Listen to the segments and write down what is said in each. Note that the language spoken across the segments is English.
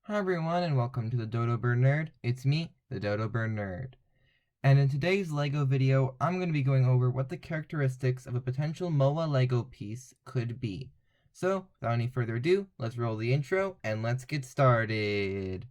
Hi everyone and welcome to the Dodo Bird Nerd. It's me, the Dodo Bird Nerd. And in today's LEGO video, I'm going to be going over what the characteristics of a potential Moa LEGO piece could be. So, without any further ado, let's roll the intro and let's get started.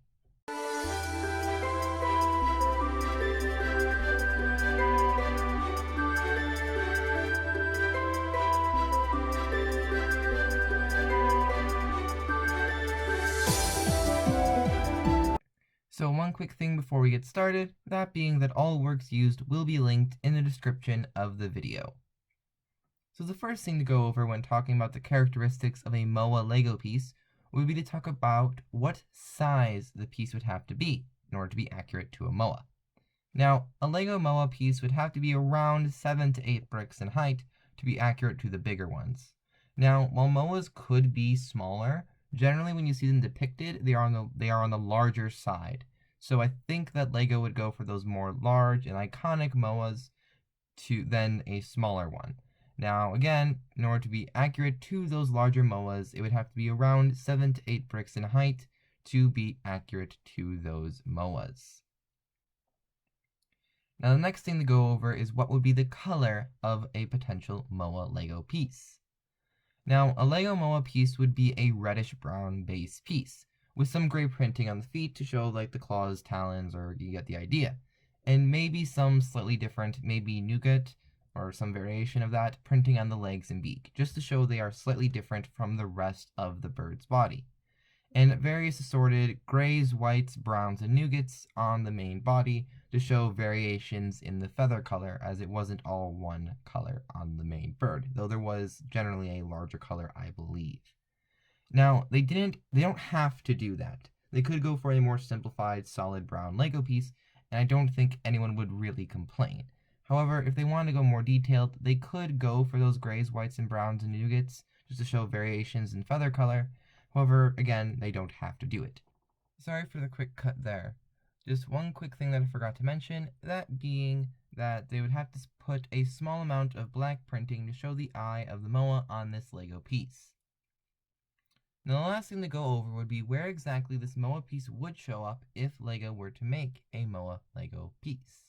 So one quick thing before we get started, that being that all works used will be linked in the description of the video. So the first thing to go over when talking about the characteristics of a Moa LEGO piece would be to talk about what size the piece would have to be in order to be accurate to a Moa. Now, a LEGO Moa piece would have to be around 7 to 8 bricks in height to be accurate to the bigger ones. Now, while Moas could be smaller, generally when you see them depicted, they are on the larger side. So I think that LEGO would go for those more large and iconic Moas than a smaller one. Now, again, in order to be accurate to those larger Moas, it would have to be around 7 to 8 bricks in height to be accurate to those Moas. Now, the next thing to go over is what would be the color of a potential Moa LEGO piece. Now, a LEGO Moa piece would be a reddish-brown base piece, with some gray printing on the feet to show like the claws, talons, or you get the idea. And maybe some slightly different, maybe nougat, or some variation of that, printing on the legs and beak, just to show they are slightly different from the rest of the bird's body. And various assorted grays, whites, browns, and nougats on the main body to show variations in the feather color, as it wasn't all one color on the main bird, though there was generally a larger color, I believe. Now, they don't have to do that. They could go for a more simplified, solid brown LEGO piece, and I don't think anyone would really complain. However, if they wanted to go more detailed, they could go for those grays, whites, and browns and nougats, just to show variations in feather color. However, again, they don't have to do it. Sorry for the quick cut there. Just one quick thing that I forgot to mention, that being that they would have to put a small amount of black printing to show the eye of the Moa on this LEGO piece. Now the last thing to go over would be where exactly this Moa piece would show up if LEGO were to make a Moa LEGO piece.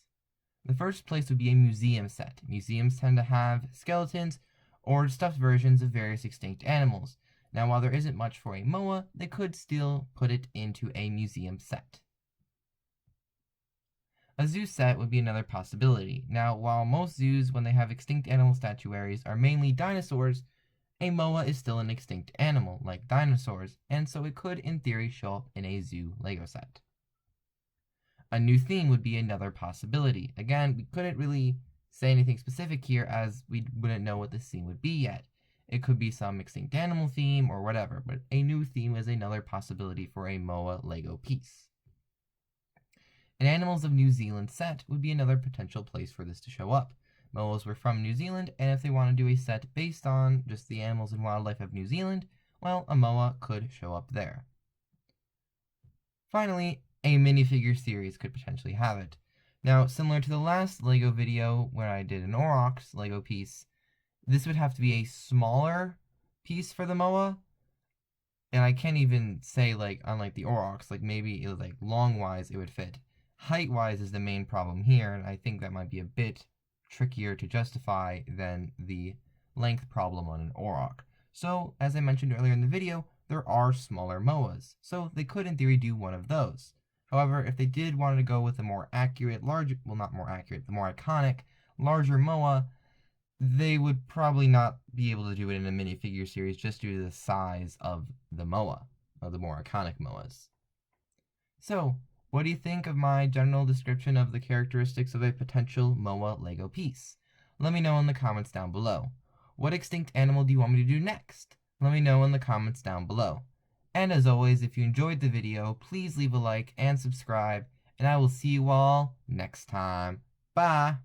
The first place would be a museum set. Museums tend to have skeletons or stuffed versions of various extinct animals. Now while there isn't much for a Moa, they could still put it into a museum set. A zoo set would be another possibility. Now while most zoos, when they have extinct animal statuaries, are mainly dinosaurs, a Moa is still an extinct animal, like dinosaurs, and so it could in theory show up in a zoo LEGO set. A new theme would be another possibility. Again, we couldn't really say anything specific here as we wouldn't know what the theme would be yet. It could be some extinct animal theme or whatever, but a new theme is another possibility for a Moa LEGO piece. An Animals of New Zealand set would be another potential place for this to show up. Moas were from New Zealand, and if they want to do a set based on just the animals and wildlife of New Zealand, well, a Moa could show up there. Finally, a minifigure series could potentially have it. Now, similar to the last LEGO video where I did an Aurochs LEGO piece, this would have to be a smaller piece for the Moa, and I can't even say like unlike the Aurochs, like maybe like long-wise it would fit. Height-wise is the main problem here, and I think that might be a bit trickier to justify than the length problem on an Auroch. So, as I mentioned earlier in the video, there are smaller Moas, so they could in theory do one of those. However, if they did want to go with the more accurate, the more iconic, larger Moa, they would probably not be able to do it in a minifigure series just due to the size of the Moa, of the more iconic Moas. So, what do you think of my general description of the characteristics of a potential Moa LEGO piece? Let me know in the comments down below. What extinct animal do you want me to do next? Let me know in the comments down below. And as always, if you enjoyed the video, please leave a like and subscribe, and I will see you all next time. Bye!